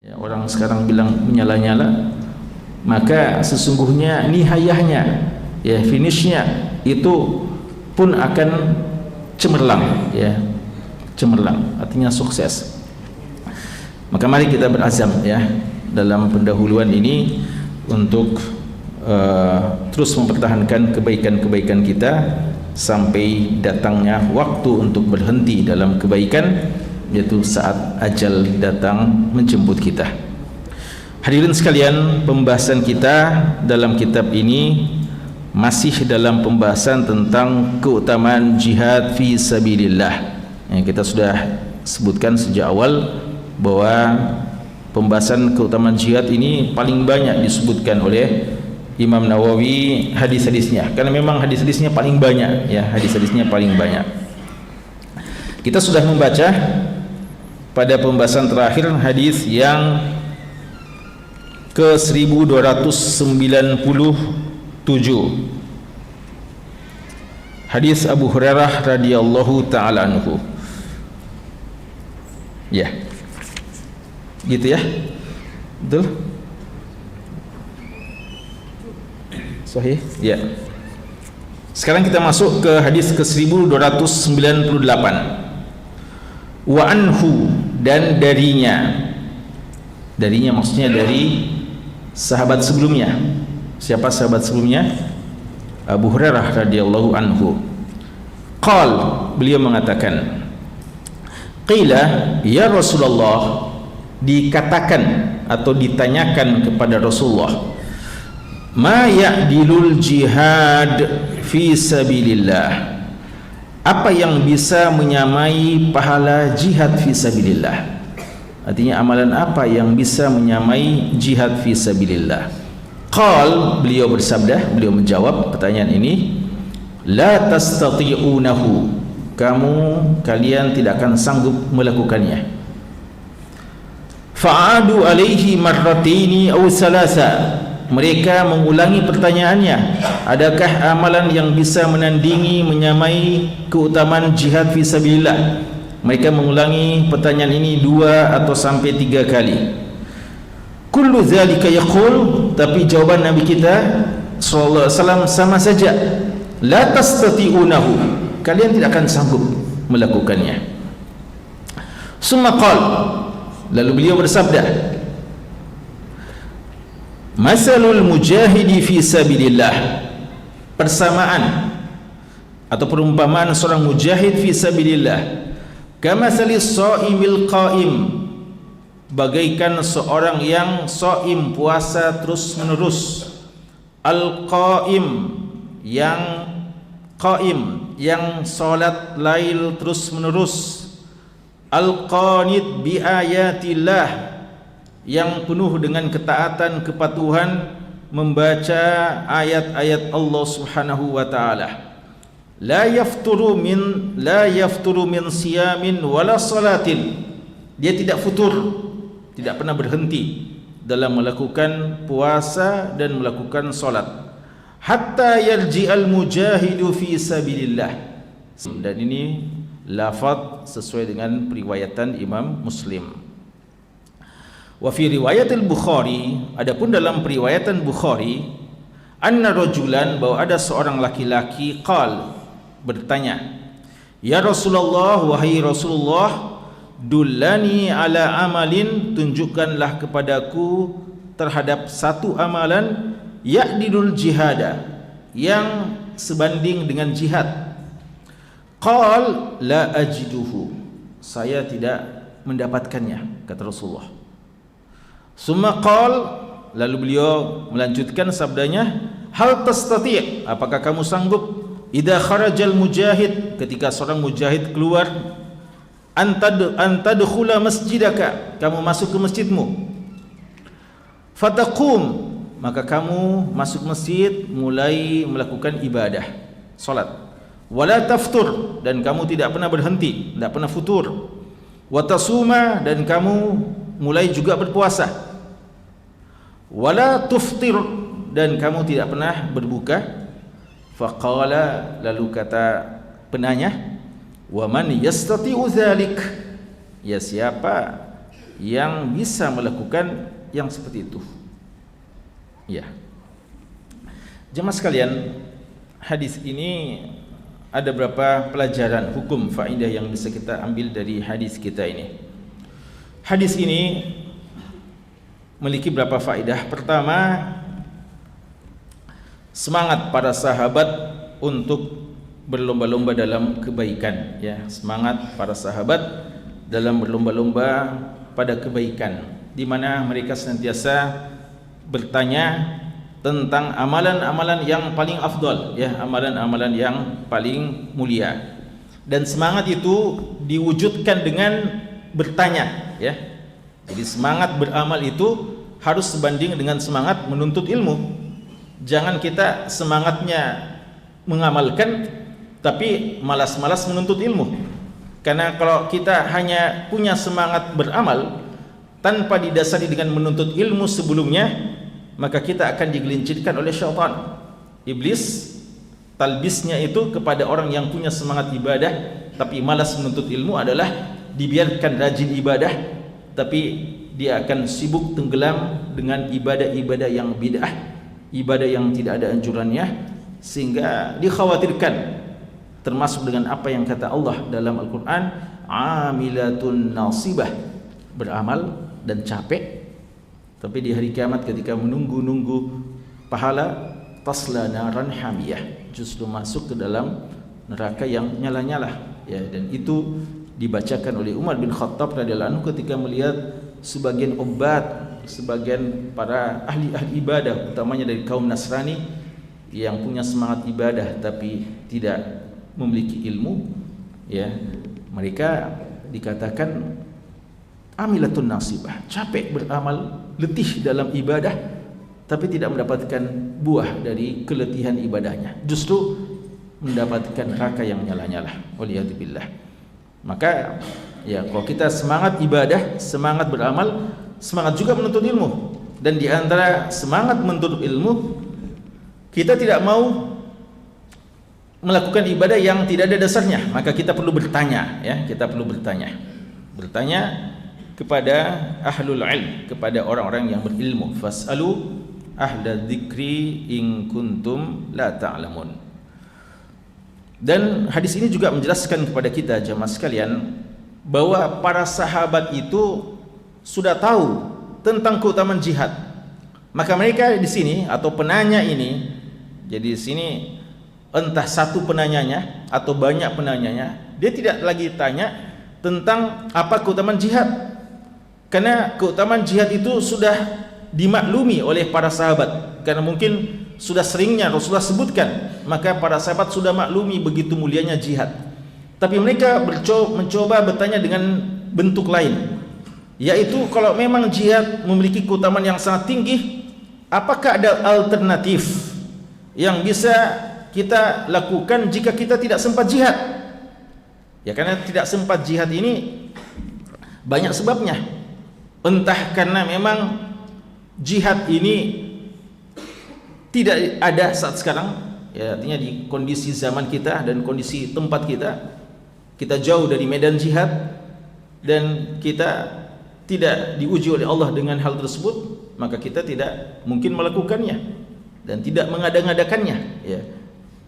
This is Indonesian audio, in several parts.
Ya, orang sekarang bilang menyala-nyala, maka sesungguhnya nihayahnya, ya finishnya itu pun akan cemerlang, ya cemerlang, artinya sukses. Maka mari kita berazam ya dalam pendahuluan ini untuk terus mempertahankan kebaikan-kebaikan kita sampai datangnya waktu untuk berhenti dalam kebaikan, yaitu saat ajal datang menjemput kita. Hadirin sekalian, pembahasan kita dalam kitab ini masih dalam pembahasan tentang keutamaan jihad fi sabilillah. Yang kita sudah sebutkan sejak awal bahwa pembahasan keutamaan jihad ini paling banyak disebutkan oleh Imam Nawawi hadis-hadisnya, karena memang hadis-hadisnya paling banyak, ya hadis-hadisnya paling banyak. Kita sudah membaca pada pembahasan terakhir hadis yang ke 1297, hadis Abu Hurairah radhiyallahu taala anhu. Ya, gitu ya, betul, sahih ya. Sekarang kita masuk ke hadis ke 1298. Wa anhu, dan darinya maksudnya dari sahabat sebelumnya. Siapa sahabat sebelumnya? Abu Hurairah radhiyallahu anhu. Qal, beliau mengatakan, qila ya Rasulullah, dikatakan atau ditanyakan kepada Rasulullah, ma ya'dilul jihad fi sabilillah, apa yang bisa menyamai pahala jihad fi sabilillah? Artinya amalan apa yang bisa menyamai jihad fi sabilillah? Qal, beliau bersabda, beliau menjawab pertanyaan ini, la tastati'unahu, kalian tidak akan sanggup melakukannya. Fa'adu alaihi marrataini aw salasa, mereka mengulangi pertanyaannya, adakah amalan yang bisa menandingi menyamai keutamaan jihad fi sabilillah? Mereka mengulangi pertanyaan ini 2 atau sampai 3 kali. Kullu zalika yaqul, tapi jawaban Nabi kita sallallahu alaihi wasallam sama saja, la tastati'unahu, kalian tidak akan sanggup melakukannya. Summa qala, lalu beliau bersabda, masalul mujahidi fi sabilillah, persamaan atau perumpamaan seorang mujahid fi sabilillah, kamasalis shaimil qaim, bagaikan seorang yang shaim, puasa terus menerus, al qaim, yang qaim, yang salat lail terus menerus, al qanit bi ayatillah, yang penuh dengan ketaatan kepatuhan membaca ayat-ayat Allah Subhanahu wa taala. La yafturu min siyamin wala salatin, dia tidak futur, tidak pernah berhenti dalam melakukan puasa dan melakukan salat, hatta yarji'al mujahidu fi sabilillah. Dan ini lafaz sesuai dengan periwayatan Imam Muslim. Wa fi riwayatil Bukhari, adapun dalam periwayatan Bukhari, anna rajulan, bahwa ada seorang laki-laki, qal, bertanya, ya Rasulullah, wahai Rasulullah, dullani ala amalin, tunjukkanlah kepadaku terhadap satu amalan, ya'dilul jihada, yang sebanding dengan jihad. Qal la ajiduhu, saya tidak mendapatkannya, kata Rasulullah. Summa qal, lalu beliau melanjutkan sabdanya, hal tastati', apakah kamu sanggup, idza kharajal mujahid, ketika seorang mujahid keluar, antadkhula masjidaka, kamu masuk ke masjidmu, fataqum, maka kamu masuk masjid mulai melakukan ibadah salat, wala taftur, dan kamu tidak pernah berhenti, tidak pernah futur, wa tasuma, dan kamu mulai juga berpuasa, wala tuftir, dan kamu tidak pernah berbuka. Faqala, lalu kata penanya, wa man yastati'u dzalik, ya siapa yang bisa melakukan yang seperti itu. Ya. Jemaah sekalian, hadis ini ada beberapa pelajaran hukum faedah yang bisa kita ambil dari hadis kita ini. Hadis ini memiliki beberapa faedah. Pertama, semangat para sahabat untuk berlomba-lomba dalam kebaikan, ya, semangat para sahabat dalam berlomba-lomba pada kebaikan, di mana mereka senantiasa bertanya tentang amalan-amalan yang paling afdal, ya, amalan-amalan yang paling mulia. Dan semangat itu diwujudkan dengan bertanya, ya. Jadi semangat beramal itu harus sebanding dengan semangat menuntut ilmu. Jangan kita semangatnya mengamalkan tapi malas-malas menuntut ilmu. Karena kalau kita hanya punya semangat beramal tanpa didasari dengan menuntut ilmu sebelumnya, maka kita akan digelincirkan oleh syaitan. Iblis talbisnya itu kepada orang yang punya semangat ibadah tapi malas menuntut ilmu adalah dibiarkan rajin ibadah, tapi dia akan sibuk tenggelam dengan ibadah-ibadah yang bid'ah, ibadah yang tidak ada anjurannya, sehingga dikhawatirkan termasuk dengan apa yang kata Allah dalam Al-Quran, amilatun nasibah, beramal dan capek, tapi di hari kiamat ketika menunggu-nunggu pahala, tasla naran hamiyah, justru masuk ke dalam neraka yang nyala-nyala, ya. Dan itu dibacakan oleh Umar bin Khattab radhiyallahu anhu ketika melihat sebagian sebagian para ahli-ahli ibadah, utamanya dari kaum Nasrani yang punya semangat ibadah tapi tidak memiliki ilmu, ya, mereka dikatakan amilatun nasibah, capek beramal, letih dalam ibadah, tapi tidak mendapatkan buah dari keletihan ibadahnya, justru mendapatkan neraka yang nyala-nyala. Waliyadzubillah. Maka, ya, kalau kita semangat ibadah, semangat beramal, semangat juga menuntut ilmu. Dan di antara semangat menuntut ilmu, kita tidak mau melakukan ibadah yang tidak ada dasarnya, maka kita perlu bertanya, ya, kita perlu bertanya kepada ahlul ilm, kepada orang-orang yang berilmu. Fas'alu ahla dzikri in kuntum la ta'lamun. Dan hadis ini juga menjelaskan kepada kita jemaah sekalian bahwa para sahabat itu sudah tahu tentang keutamaan jihad. Maka mereka di sini atau penanya ini, jadi di sini entah satu penanyanya atau banyak penanyanya, dia tidak lagi tanya tentang apa keutamaan jihad, karena keutamaan jihad itu sudah dimaklumi oleh para sahabat, karena mungkin sudah seringnya Rasulullah sebutkan, maka para sahabat sudah maklumi begitu mulianya jihad. Tapi mereka mencoba bertanya dengan bentuk lain, yaitu kalau memang jihad memiliki keutamaan yang sangat tinggi, apakah ada alternatif yang bisa kita lakukan jika kita tidak sempat jihad? Ya, karena tidak sempat jihad ini banyak sebabnya. Entah karena memang jihad ini tidak ada saat sekarang, ya, artinya di kondisi zaman kita dan kondisi tempat kita jauh dari medan jihad dan kita tidak diuji oleh Allah dengan hal tersebut, maka kita tidak mungkin melakukannya dan tidak mengada-ngadakannya, ya.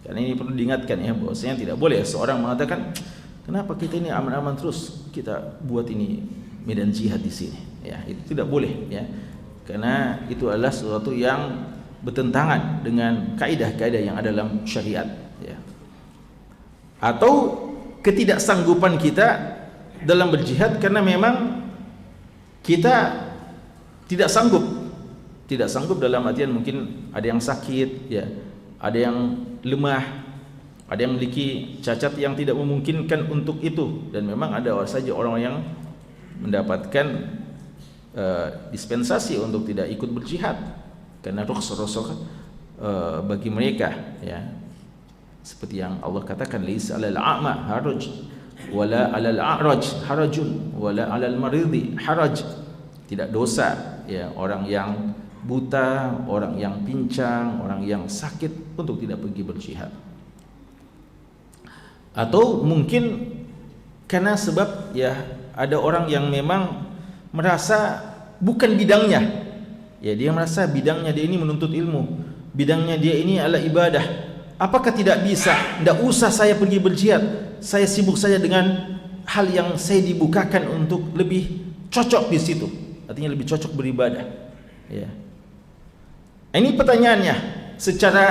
Karena ini perlu diingatkan, ya, bahwasanya tidak boleh seorang mengatakan, kenapa kita ini aman-aman terus kita buat ini medan jihad di sini, ya. Itu tidak boleh, ya, karena itu adalah sesuatu yang bertentangan dengan kaidah-kaidah yang ada dalam syariat, ya. Atau ketidaksanggupan kita dalam berjihad karena memang kita tidak sanggup dalam artian mungkin ada yang sakit, ya, ada yang lemah, ada yang memiliki cacat yang tidak memungkinkan untuk itu, dan memang ada saja orang yang mendapatkan dispensasi untuk tidak ikut berjihad karena rukhsah bagi mereka, ya, seperti yang Allah katakan, laisa 'alal a'ma haraj wala 'alal a'raj harajun wala 'alal maridi haraj, tidak dosa, ya, orang yang buta, orang yang pincang, orang yang sakit untuk tidak pergi berjihad. Atau mungkin karena sebab, ya, ada orang yang memang merasa bukan bidangnya. Ya, dia merasa bidangnya dia ini menuntut ilmu, bidangnya dia ini adalah ibadah. Apakah tidak bisa? Tidak usah saya pergi berjihad, saya sibuk saja dengan hal yang saya dibukakan untuk lebih cocok di situ. Artinya lebih cocok beribadah. Ya. Ini pertanyaannya secara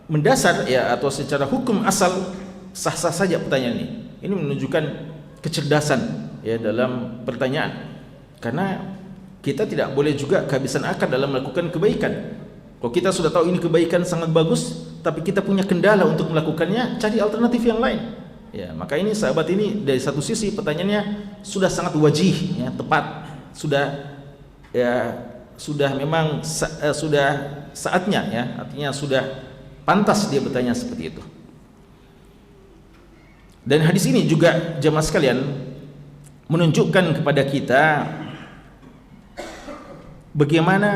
mendasar ya, atau secara hukum asal sah-sah saja pertanyaan ini. Ini menunjukkan kecerdasan ya dalam pertanyaan. Karena kita tidak boleh juga kehabisan akal dalam melakukan kebaikan. Kalau kita sudah tahu ini kebaikan sangat bagus, tapi kita punya kendala untuk melakukannya, cari alternatif yang lain. Ya, maka ini sahabat ini dari satu sisi pertanyaannya sudah sangat wajih, ya, tepat, sudah memang sudah saatnya, ya, artinya sudah pantas dia bertanya seperti itu. Dan hadis ini juga jemaah sekalian menunjukkan kepada kita bagaimana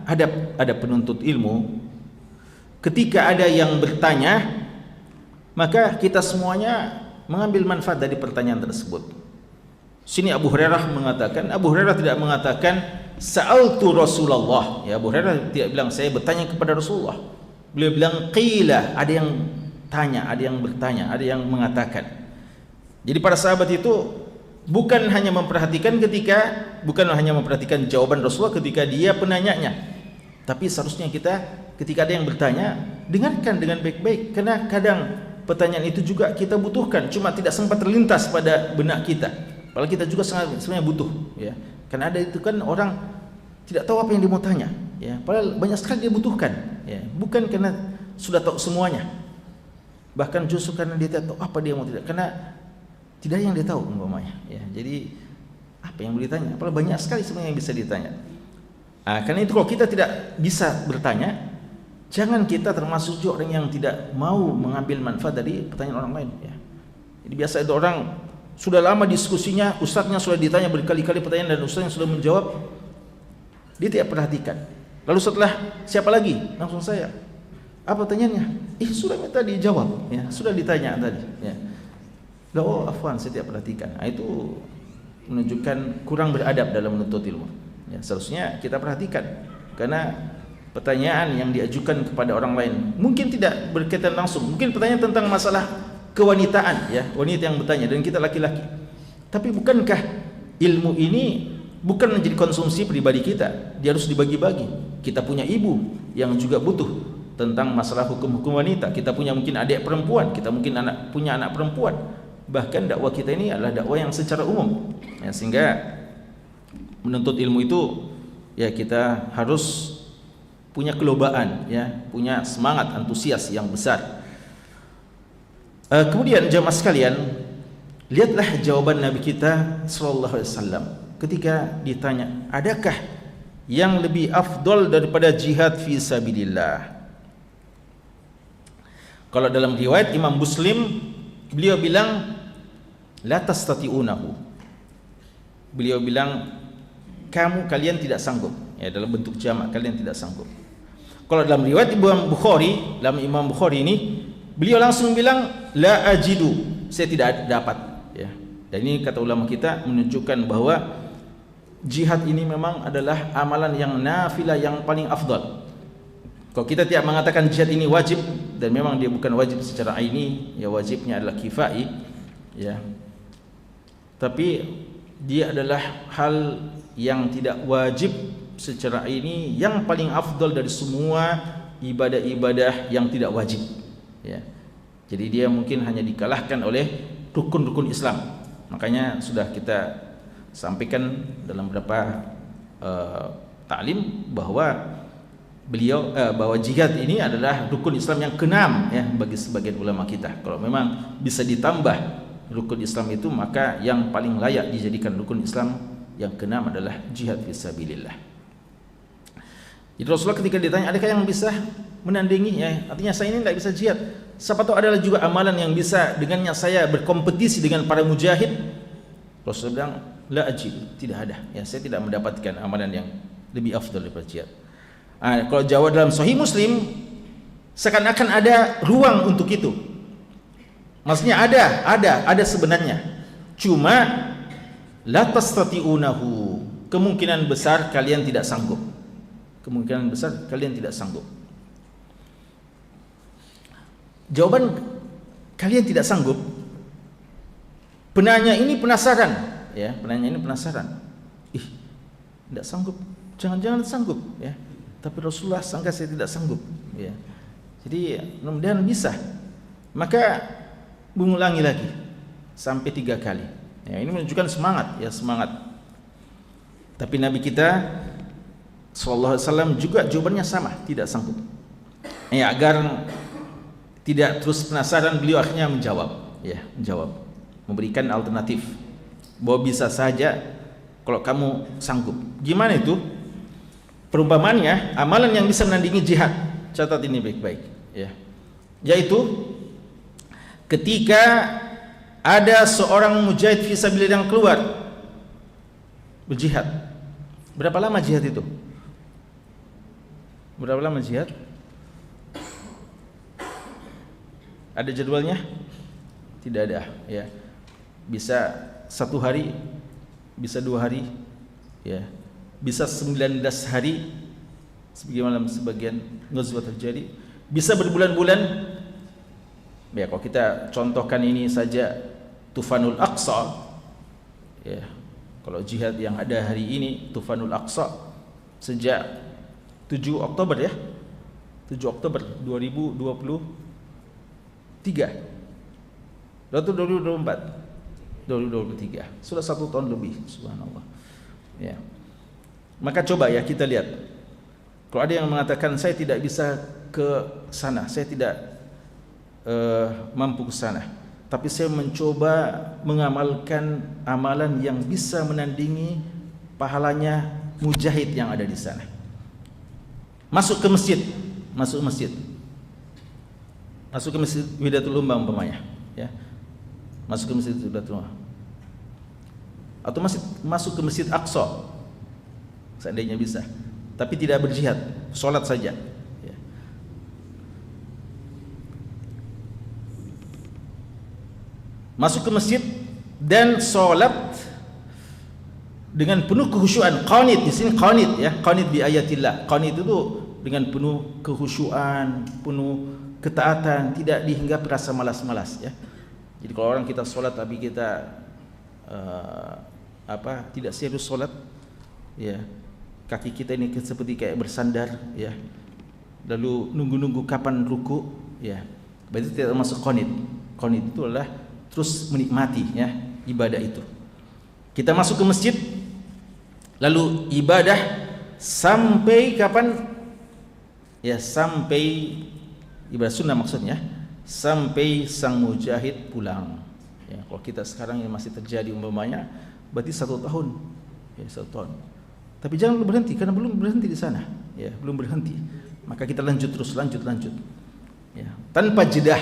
ada penuntut ilmu ketika ada yang bertanya, maka kita semuanya mengambil manfaat dari pertanyaan tersebut. Sini Abu Hurairah tidak mengatakan sa'altu Rasulullah. Ya, Abu Hurairah tidak bilang saya bertanya kepada Rasulullah. Beliau bilang qila, ada yang tanya, ada yang bertanya, ada yang mengatakan. Jadi para sahabat itu bukan hanya memperhatikan jawaban Rasulullah ketika dia penanyanya, tapi seharusnya kita ketika ada yang bertanya dengarkan dengan baik-baik, karena kadang pertanyaan itu juga kita butuhkan, cuma tidak sempat terlintas pada benak kita. Padahal kita juga sebenarnya butuh, ya. Karena ada itu kan orang tidak tahu apa yang dia mau tanya, ya. Padahal banyak sekali dia butuhkan, ya. Bukan karena sudah tahu semuanya, bahkan justru karena dia tidak tahu apa dia mau, karena tidak yang dia tahu umpamanya, ya. Jadi apa yang boleh ditanya? Padahal banyak sekali sebenarnya yang bisa ditanya. Karena itu kalau kita tidak bisa bertanya, jangan kita termasuk juga orang yang tidak mau mengambil manfaat dari pertanyaan orang lain, ya. Jadi biasa ada orang sudah lama diskusinya, ustadznya sudah ditanya berkali-kali pertanyaan dan ustadznya sudah menjawab, dia tidak perhatikan. Lalu setelah siapa lagi? Langsung saya. Apa pertanyaannya? Sudah minta dijawab, ya, sudah ditanya tadi, ya. Oh, afwan, saya tidak perhatikan. Itu menunjukkan kurang beradab dalam menuntut ilmu. Ya, seharusnya kita perhatikan, karena pertanyaan yang diajukan kepada orang lain mungkin tidak berkaitan langsung, mungkin pertanyaan tentang masalah kewanitaan, ya, wanita yang bertanya dan kita laki-laki. Tapi bukankah ilmu ini bukan menjadi konsumsi pribadi kita, dia harus dibagi-bagi. Kita punya ibu yang juga butuh tentang masalah hukum-hukum wanita, kita punya mungkin adik perempuan, kita mungkin punya anak perempuan. Bahkan dakwah kita ini adalah dakwah yang secara umum, ya, sehingga menuntut ilmu itu ya kita harus punya kelobaan, ya, punya semangat, antusias yang besar. Kemudian jemaah sekalian, lihatlah jawaban Nabi kita sallallahu alaihi wasallam ketika ditanya, adakah yang lebih afdol daripada jihad fi sabilillah? Kalau dalam riwayat Imam Muslim, beliau bilang la tastati'unahu. Beliau bilang kalian tidak sanggup, ya, dalam bentuk jamak, kalian tidak sanggup. Kalau dalam riwayat Imam Bukhari ini, beliau langsung bilang la ajidu, saya tidak dapat, ya. Dan ini kata ulama kita menunjukkan bahwa jihad ini memang adalah amalan yang nafilah yang paling afdal. Kalau kita tidak mengatakan jihad ini wajib, dan memang dia bukan wajib secara aini, ya, wajibnya adalah kifai, ya. Tapi dia adalah hal yang tidak wajib secara ini, yang paling afdal dari semua ibadah-ibadah yang tidak wajib, ya. Jadi dia mungkin hanya dikalahkan oleh rukun-rukun Islam. Makanya sudah kita sampaikan dalam beberapa ta'lim bahwa bahwa jihad ini adalah rukun Islam yang keenam, ya, bagi sebagian ulama kita. Kalau memang bisa ditambah rukun Islam itu, maka yang paling layak dijadikan rukun Islam yang keenam adalah jihad fisabilillah. Jadi Rasulullah ketika ditanya adakah yang bisa menandingi, ya, artinya saya ini tidak bisa jihad, siapa tahu adalah juga amalan yang bisa dengannya saya berkompetisi dengan para mujahid. Rasulullah bilang la ajid, tidak ada, ya, saya tidak mendapatkan amalan yang lebih afdal daripada jihad. Kalau jawab dalam Sahih Muslim, seakan-akan ada ruang untuk itu. Maksudnya ada sebenarnya. Cuma la tastati'unahu, kemungkinan besar kalian tidak sanggup. Kemungkinan besar kalian tidak sanggup. Jawaban kalian tidak sanggup, penanya ini penasaran, ya, penanya ini penasaran. Tidak sanggup, jangan-jangan sanggup, ya. Tapi Rasulullah sangka saya tidak sanggup, ya. Jadi mudah-mudahan bisa. Maka mengulangi lagi sampai 3 kali. Ya, ini menunjukkan semangat, ya, semangat. Tapi Nabi kita sallallahu alaihi wasallam juga jawabannya sama, tidak sanggup. Ya, agar tidak terus penasaran, beliau akhirnya menjawab, ya, menjawab, memberikan alternatif bahwa bisa saja kalau kamu sanggup. Gimana itu? Perumpamannya, amalan yang bisa menandingi jihad. Catat ini baik-baik, ya. Yaitu ketika ada seorang mujahid fisabilillah yang keluar berjihad. Berapa lama jihad itu? Berapa lama jihad? Ada jadwalnya? Tidak ada, ya. Bisa 1 hari, bisa 2 hari, ya. Bisa 19 hari sebagaimana sebagian ghazwah terjadi. Bisa berbulan-bulan. Ya, kalau kita contohkan ini saja Tufanul Aqsa, ya. Kalau jihad yang ada hari ini Tufanul Aqsa sejak 7 Oktober, ya. 7 Oktober 2023. Lalu 2023. Sudah 1 tahun lebih, subhanallah. Ya. Maka coba, ya, kita lihat. Kalau ada yang mengatakan saya tidak bisa ke sana, saya tidak mampu ke sana, tapi saya mencoba mengamalkan amalan yang bisa menandingi pahalanya mujahid yang ada di sana. Masuk ke masjid, masuk masjid Widatul Ummah umpamanya, ya. Masuk ke masjid Widatul Ummah, atau masuk ke Masjid Aqsa seandainya bisa, tapi tidak berjihad, sholat saja, ya. Masuk ke masjid dan sholat dengan penuh kekhusyuan. Qanit di sini, qanit, ya, qanit bi ayatillah. Qanit itu dengan penuh kekhusyuan, penuh ketaatan, tidak dihinggapi rasa malas-malas, ya. Jadi kalau orang kita sholat tapi kita tidak serius sholat, ya, kaki kita ini seperti kayak bersandar, ya, lalu nunggu-nunggu kapan ruku, ya, berarti tidak masuk qanit. Qanit itu adalah terus menikmati, ya, ibadah itu. Kita masuk ke masjid lalu ibadah sampai kapan? Ya, sampai ibadah sunnah maksudnya, sampai sang mujahid pulang. Ya, kalau kita sekarang yang masih terjadi umpamanya, berarti 1 tahun, ya, 1 tahun. Tapi jangan berhenti, karena belum berhenti di sana, ya, belum berhenti. Maka kita lanjut terus, lanjut, ya, tanpa jedah.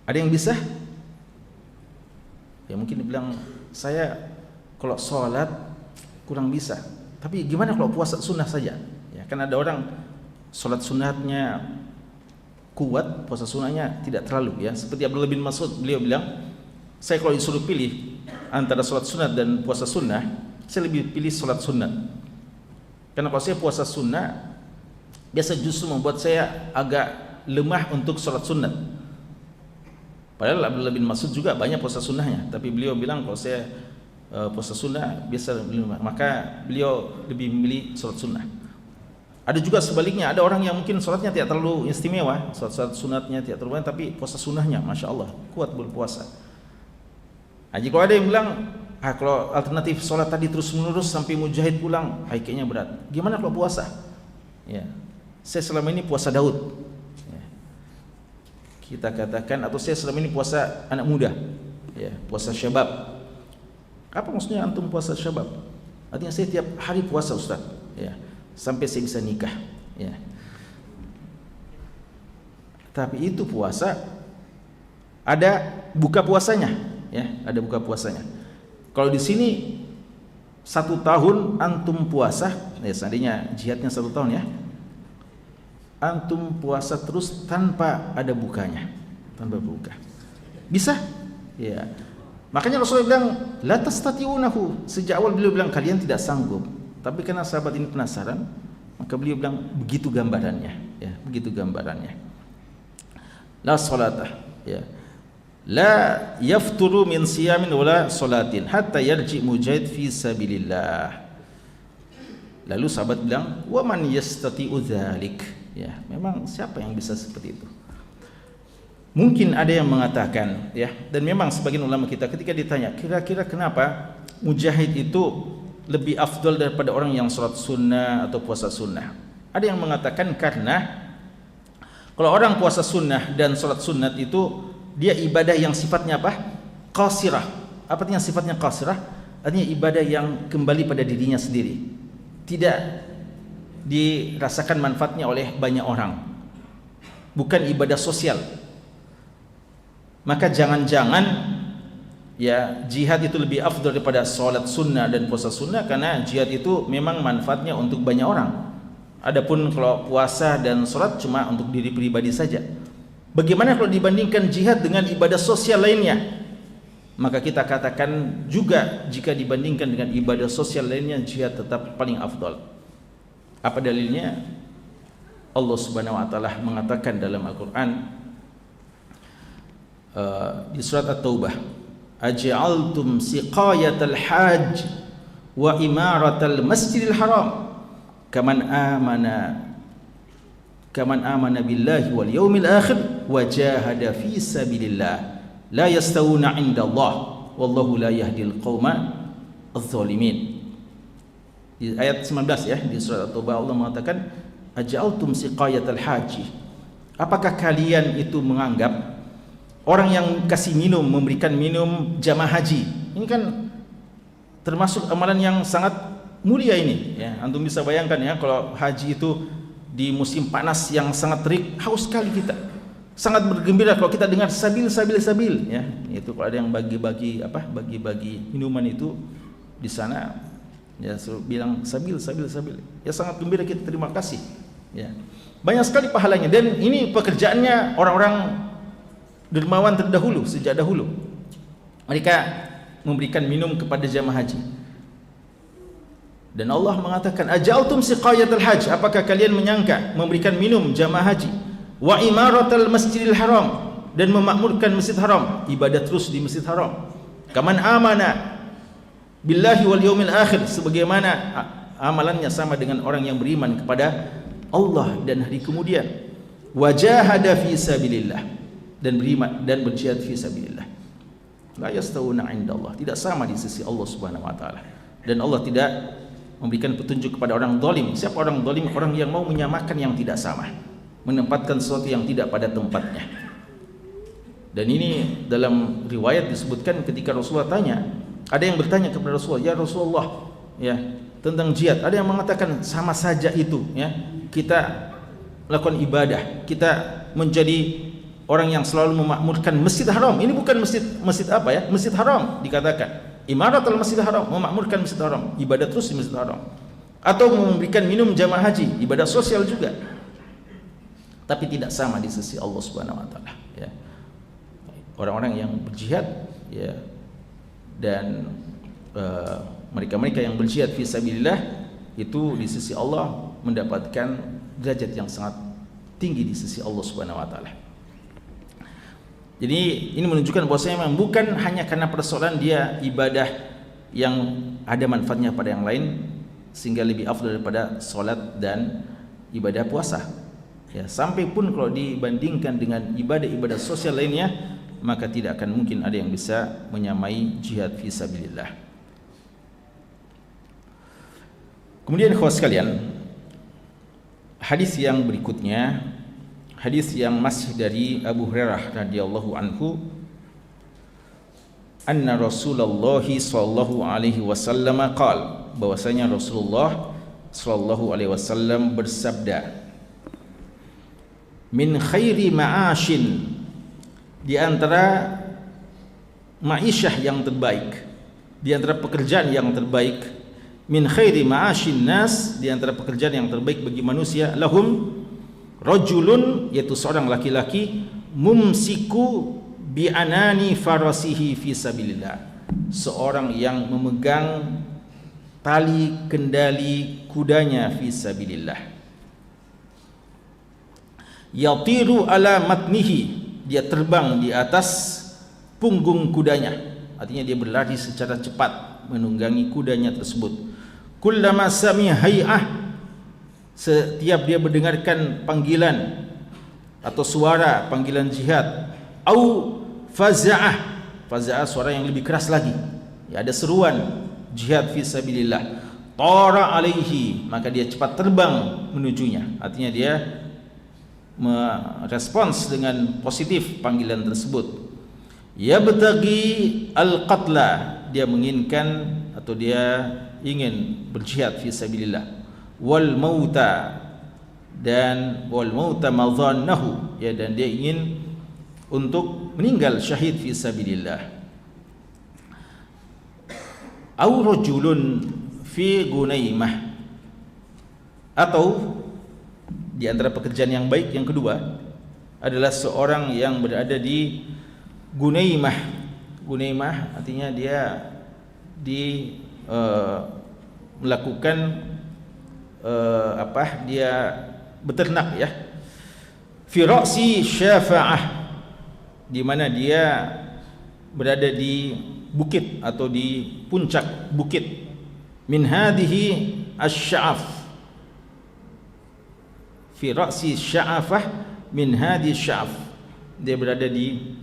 Ada yang bisa? Ya, mungkin dibilang saya kalau sholat kurang bisa. Tapi gimana kalau puasa sunnah saja? Ya, kan ada orang sholat sunnahnya kuat, puasa sunnahnya tidak terlalu, ya. Seperti Abdullah bin Mas'ud, beliau bilang, saya kalau disuruh pilih antara sholat sunat dan puasa sunnah, saya lebih pilih sholat sunat. Karena kalau saya puasa sunnah, biasa justru membuat saya agak lemah untuk sholat sunat. Padahal Abdullah bin Mas'ud juga banyak puasa sunnahnya, tapi beliau bilang kalau saya puasa sunnah biasa lemah, maka beliau lebih memilih sholat sunnah. Ada juga sebaliknya, ada orang yang mungkin sholatnya tidak terlalu istimewa, sholat sunatnya tidak terlalu banyak, tapi puasa sunnahnya, masya Allah, kuat berpuasa. Nah, jika ada yang bilang, kalau alternatif sholat tadi terus menerus sampai mujahid pulang, kayaknya berat. Gimana kalau puasa? Ya, saya selama ini puasa Daud, ya, kita katakan, atau saya selama ini puasa anak muda, ya, puasa syabab. Apa maksudnya antum puasa syabab? Artinya saya tiap hari puasa, Ustaz, ya, sampai saya bisa nikah, ya. Tapi itu puasa ada buka puasanya, ya, ada buka puasanya. Kalau di sini 1 tahun antum puasa, ya, seandainya jihadnya 1 tahun, ya, antum puasa terus tanpa ada bukanya, tanpa buka, bisa? Ya. Makanya Rasulullah bilang la tastati'unahu. Sejak awal beliau bilang kalian tidak sanggup. Tapi karena sahabat ini penasaran, maka beliau bilang begitu gambarannya, ya, begitu gambarannya. La salatah, ya. La yafturu min siyamin wala salatin hatta yarji mujahid fi sabilillah. Lalu sahabat bilang, "Wa man yastati'u dzalik?" Ya, memang siapa yang bisa seperti itu? Mungkin ada yang mengatakan, ya, dan memang sebagian ulama kita ketika ditanya, kira-kira kenapa mujahid itu lebih afdal daripada orang yang salat sunnah atau puasa sunnah? Ada yang mengatakan karena kalau orang puasa sunnah dan salat sunnah itu dia ibadah yang sifatnya apa? Qasirah. Apa artinya sifatnya qasirah? Artinya ibadah yang kembali pada dirinya sendiri. Tidak dirasakan manfaatnya oleh banyak orang. Bukan ibadah sosial. Maka jangan-jangan ya jihad itu lebih afdal daripada salat sunnah dan puasa sunnah, karena jihad itu memang manfaatnya untuk banyak orang. Adapun kalau puasa dan salat cuma untuk diri pribadi saja. Bagaimana kalau dibandingkan jihad dengan ibadah sosial lainnya? Maka kita katakan juga jika dibandingkan dengan ibadah sosial lainnya, jihad tetap paling afdal. Apa dalilnya? Allah Subhanahu wa taala mengatakan dalam Al-Qur'an di surat At-Taubah, aj'altum siqayatal hajj wa imaratal masjidil haram kaman amana billahi wal yawmil akhir wa jahada fi sabilillah la yastawuna 'inda Allah wallahu la yahdil qauma adh-dhalimin. Di ayat 19 ya, di surat At-Taubah Allah mengatakan aj'altum siqayatal haji. Apakah kalian itu menganggap orang yang kasih minum, memberikan minum jamaah haji, ini kan termasuk amalan yang sangat mulia ini ya. Antum bisa bayangkan ya, kalau haji itu di musim panas yang sangat terik, haus sekali kita. Sangat bergembira kalau kita dengar sabil ya. Itu kalau ada yang bagi-bagi minuman itu di sana ya, suruh bilang sabil. Ya sangat gembira kita, terima kasih. Ya. Banyak sekali pahalanya, dan ini pekerjaannya orang-orang dermawan terdahulu, sejak dahulu. Mereka memberikan minum kepada jamaah haji. Dan Allah mengatakan aja'altum siqayatal hajj, apakah kalian menyangka memberikan minum jamaah haji, wa imaratal masjidil haram, dan memakmurkan masjid haram, ibadah terus di masjid haram, kaman amana billahi wal yawmil akhir, sebagaimana amalannya sama dengan orang yang beriman kepada Allah dan hari kemudian, wajahada fi sabilillah, dan beriman dan berjihad fi sabilillah, la yastawuna 'inda Allah, tidak sama di sisi Allah Subhanahu wa taala. Dan Allah tidak memberikan petunjuk kepada orang zalim. Siapa orang zalim? Orang yang mau menyamakan yang tidak sama, menempatkan sesuatu yang tidak pada tempatnya. Dan ini dalam riwayat disebutkan ketika Rasulullah tanya, ada yang bertanya kepada Rasulullah, ya Rasulullah, ya, tentang jihad. Ada yang mengatakan sama saja itu, ya, kita melakukan ibadah, kita menjadi orang yang selalu memakmurkan Masjid Haram. Ini bukan masjid apa ya? Masjid Haram dikatakan. Imaratul Masjid Haram, memakmurkan Masjid Haram, ibadah terus di Masjid Haram. Atau memberikan minum jamaah haji, ibadah sosial juga. Tapi tidak sama di sisi Allah Subhanahu wa taala, ya. Orang-orang yang berjihad, ya, dan mereka-mereka yang berjihad fi sabilillah itu di sisi Allah mendapatkan derajat yang sangat tinggi di sisi Allah Subhanahu wa taala. Jadi ini menunjukkan bahwasanya memang bukan hanya karena persoalan dia ibadah yang ada manfaatnya pada yang lain sehingga lebih afdal daripada salat dan ibadah puasa. Ya, sampai pun kalau dibandingkan dengan ibadah-ibadah sosial lainnya, maka tidak akan mungkin ada yang bisa menyamai jihad fi sabilillah. Kemudian ikhwas sekalian, hadis yang berikutnya, hadis yang masih dari Abu Hurairah radhiyallahu anhu, anna Rasulullah sallallahu alaihi wasallam qaal, bahwasanya Rasulullah sallallahu alaihi wasallam bersabda, min khairi ma'ashin, di antara ma'isyah yang terbaik, di antara pekerjaan yang terbaik, min khairi ma'ashin nas, di antara pekerjaan yang terbaik bagi manusia, lahum rajulun, yaitu seorang laki-laki, mumsiku bi anani farasihi fi sabilillah, seorang yang memegang tali kendali kudanya fi sabilillah. Yatiru ala matnihi, dia terbang di atas punggung kudanya, artinya dia berlari secara cepat menunggangi kudanya tersebut. Kullama sami'a hay'ah, setiap dia mendengarkan panggilan atau suara panggilan jihad, au faza'ah, faza'ah suara yang lebih keras lagi, ya, ada seruan jihad fi sabilillah, tara alaihi, maka dia cepat terbang menujunya, artinya dia merespons dengan positif panggilan tersebut. Yabtaghi al-qatla, dia menginginkan atau dia ingin berjihad fi sabilillah, wal mauta, dan wal mauta madhannahu, ya, dan dia ingin untuk meninggal syahid fi sabilillah. Au rajulun fi Gunaimah, atau di antara pekerjaan yang baik yang kedua adalah seorang yang berada di Gunaimah. Gunaimah artinya dia melakukan dia beternak, ya, fi ra'si syafa'ah, di mana dia berada di bukit atau di puncak bukit, min hadhihi asy-sya'af, fi ra'si sya'afah min hadhihi sya'af, dia berada di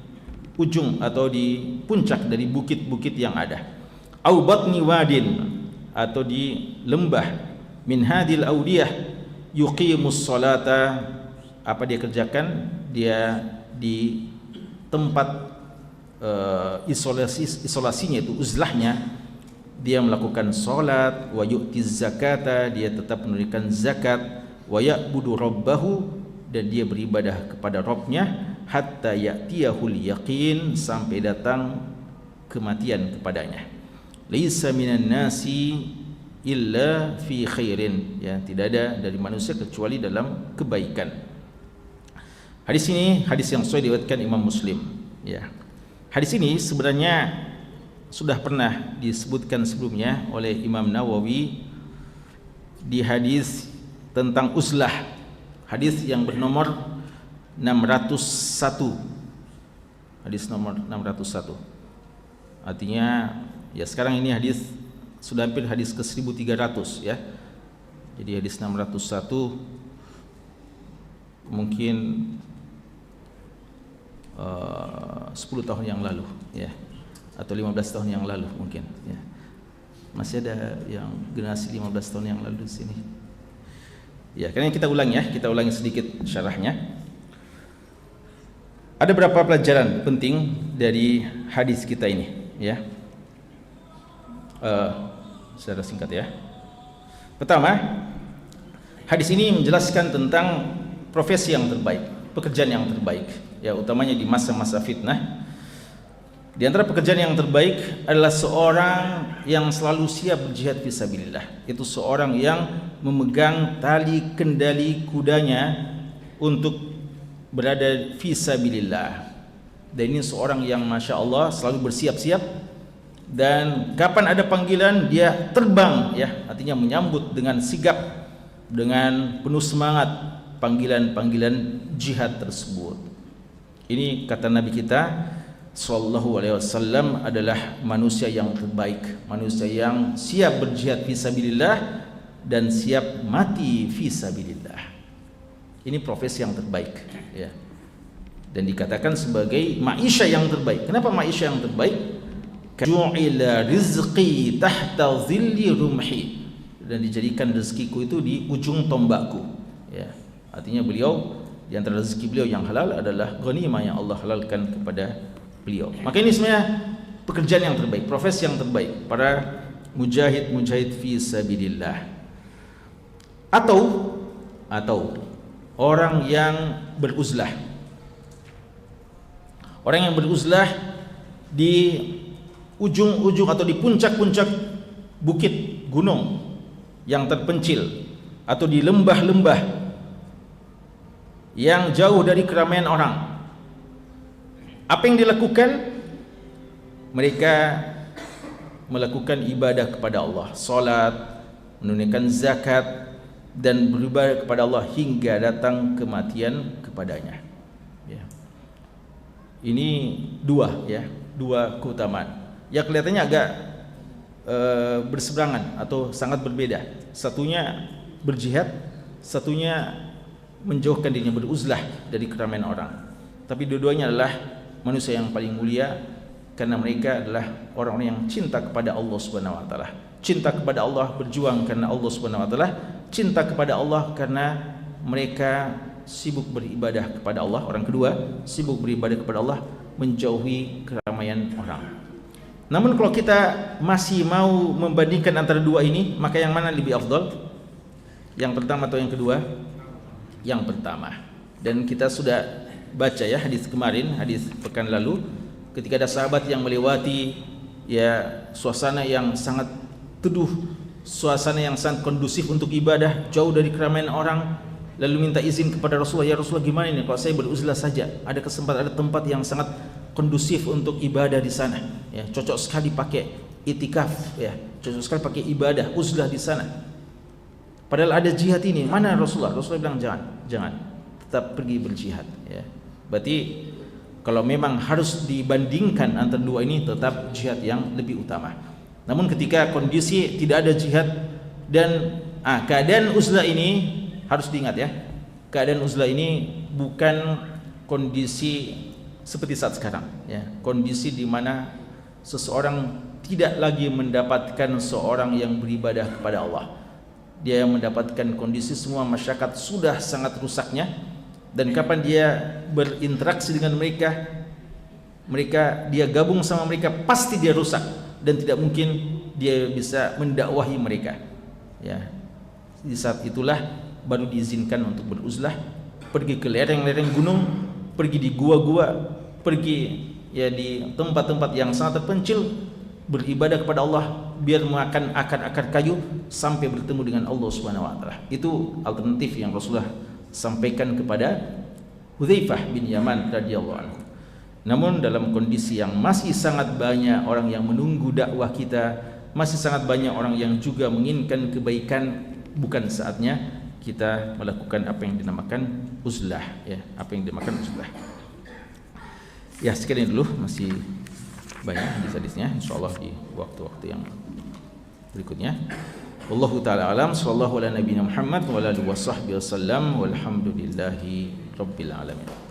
ujung atau di puncak dari bukit-bukit yang ada. Au batni wadin, atau di lembah, min hadhil audiyah yuqimus salata, apa dia kerjakan? Dia di tempat isolasinya, itu uzlahnya, dia melakukan salat, wa yu'tiz zakata, dia tetap menunaikan zakat, wa ya'budu rabbahu, dan dia beribadah kepada Rabbnya, hatta ya'tiyahul yaqin, sampai datang kematian kepadanya. Laisa minan nasi illa fi khairin, ya, tidak ada dari manusia kecuali dalam kebaikan. Hadis ini hadis yang sahih diriwayatkan Imam Muslim, ya. Hadis ini sebenarnya sudah pernah disebutkan sebelumnya oleh Imam Nawawi di hadis tentang uzlah, hadis yang bernomor 601, hadis nomor 601. Artinya, ya, sekarang ini hadis sudah hampir hadis ke 1300, ya. Jadi hadis 601 mungkin 10 tahun yang lalu, ya, atau 15 tahun yang lalu mungkin, ya. Masih ada yang generasi 15 tahun yang lalu di sini. Ya, karena kita ulangi, ya, kita ulangi sedikit syarahnya. Ada beberapa pelajaran penting dari hadis kita ini, ya. Secara singkat, ya. Pertama, hadis ini menjelaskan tentang profesi yang terbaik, pekerjaan yang terbaik, ya, utamanya di masa-masa fitnah. Di antara pekerjaan yang terbaik adalah seorang yang selalu siap berjihad fisabilillah. Itu seorang yang memegang tali kendali kudanya untuk berada fisabilillah. Dan ini seorang yang Masya Allah selalu bersiap-siap, dan kapan ada panggilan dia terbang, ya, artinya menyambut dengan sigap, dengan penuh semangat panggilan-panggilan jihad tersebut. Ini kata Nabi kita Sallallahu Alaihi Wasallam adalah manusia yang terbaik, manusia yang siap berjihad fisabilillah dan siap mati fisabilillah. Ini profesi yang terbaik, ya, dan dikatakan sebagai maisha yang terbaik. Kenapa maisha yang terbaik? Ju'ila rizqi tahta dhilli rumhi, dan dijadikan rezekiku itu di ujung tombakku, ya. Artinya beliau, di antara rezeki beliau yang halal adalah ghanimah yang Allah halalkan kepada beliau. Maka ini sebenarnya pekerjaan yang terbaik, profesi yang terbaik para mujahid fi sabilillah. Atau orang yang beruzlah. Orang yang beruzlah di ujung-ujung atau di puncak-puncak bukit gunung yang terpencil, atau di lembah-lembah yang jauh dari keramaian orang. Apa yang dilakukan? Mereka melakukan ibadah kepada Allah, salat, menunaikan zakat, dan beribadah kepada Allah hingga datang kematian kepadanya. Ya. Ini dua keutamaan. Ya kelihatannya agak berseberangan atau sangat berbeda. Satunya berjihad, satunya menjauhkan dirinya, beruzlah dari keramaian orang. Tapi dua-duanya adalah manusia yang paling mulia, karena mereka adalah orang-orang yang cinta kepada Allah Subhanahu wa taala. Cinta kepada Allah, berjuang karena Allah Subhanahu wa taala. Cinta kepada Allah karena mereka sibuk beribadah kepada Allah. Orang kedua, sibuk beribadah kepada Allah, menjauhi keramaian orang. Namun kalau kita masih mau membandingkan antara dua ini, maka yang mana lebih afdal? Yang pertama atau yang kedua? Yang pertama. Dan kita sudah baca ya hadis kemarin, hadis pekan lalu, ketika ada sahabat yang melewati ya suasana yang sangat teduh, suasana yang sangat kondusif untuk ibadah, jauh dari keramaian orang, lalu minta izin kepada Rasulullah, ya Rasulullah gimana ini kalau saya beruzlah saja, ada kesempatan, ada tempat yang sangat kondusif untuk ibadah di sana, ya cocok sekali pakai itikaf, ya cocok sekali pakai ibadah uzlah di sana, padahal ada jihad ini, mana Rasulullah? Rasulullah bilang jangan, tetap pergi berjihad, ya. Berarti kalau memang harus dibandingkan antara dua ini, tetap jihad yang lebih utama. Namun ketika kondisi tidak ada jihad dan keadaan uzlah ini, harus diingat ya, keadaan uzlah ini bukan kondisi seperti saat sekarang ya, kondisi di mana seseorang tidak lagi mendapatkan seorang yang beribadah kepada Allah. Dia yang mendapatkan kondisi semua masyarakat sudah sangat rusaknya, dan kapan dia berinteraksi dengan mereka dia gabung sama mereka, pasti dia rusak dan tidak mungkin dia bisa mendakwahi mereka ya. Di saat itulah baru diizinkan untuk beruzlah, pergi ke lereng-lereng gunung, pergi di gua-gua, pergi ya di tempat-tempat yang sangat terpencil, beribadah kepada Allah, biar makan akar-akar kayu sampai bertemu dengan Allah Subhanahu wa taala. Itu alternatif yang Rasulullah sampaikan kepada Hudzaifah bin Yaman radhiyallahu anhu. Namun dalam kondisi yang masih sangat banyak orang yang menunggu dakwah kita, masih sangat banyak orang yang juga menginginkan kebaikan, bukan saatnya kita melakukan apa yang dinamakan uzlah ya, apa yang dinamakan uzlah. Ya sekian dulu, masih banyak hadis-hadisnya insyaallah di waktu-waktu yang berikutnya. Wallahu taala alam, sallallahu ala nabiyina Muhammad wa ala alihi washabbihi wasallam, walhamdulillahi rabbil alamin.